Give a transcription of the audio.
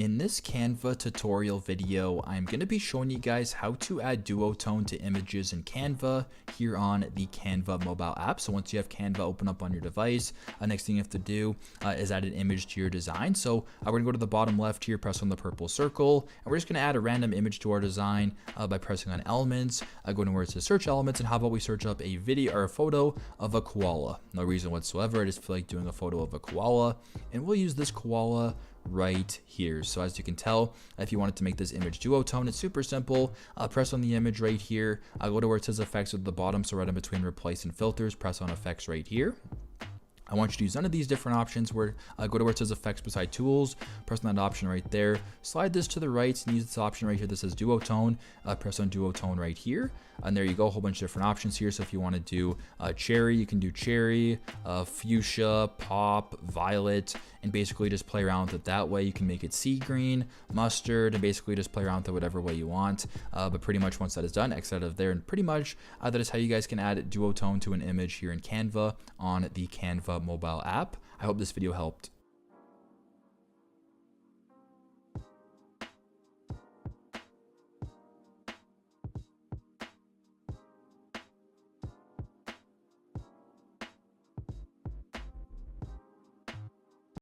In this Canva tutorial video, I'm going to be showing you guys how to add duotone to images in Canva here on the Canva mobile app. So once you have Canva open up on your device, next thing you have to do is add an image to your design. So we're going to go to the bottom left here, press on the purple circle, and we're just going to add a random image to our design by pressing on elements, going to where it says search elements, and how about we search up a video or a photo of a koala. No reason whatsoever, I just feel like doing a photo of a koala, and we'll use this koala right here. So as you can tell, if you wanted to make this image duotone, it's super simple. Press on the image right here. I'll go to where it says effects at the bottom, so right in between replace and filters, press on effects right here. I want you to use none of these different options. Where go to where it says effects beside tools, press on that option right there, slide this to the right and use this option right here that says duotone. Press on duotone right here, and there you go, a whole bunch of different options here. So if you want to do cherry, you can do cherry, fuchsia, pop, violet, and basically just play around with it that way. You can make it sea green, mustard, and basically just play around with it whatever way you want. But pretty much once that is done, exit out of there, and pretty much that is how you guys can add duotone to an image here in Canva on the Canva mobile app. I hope this video helped.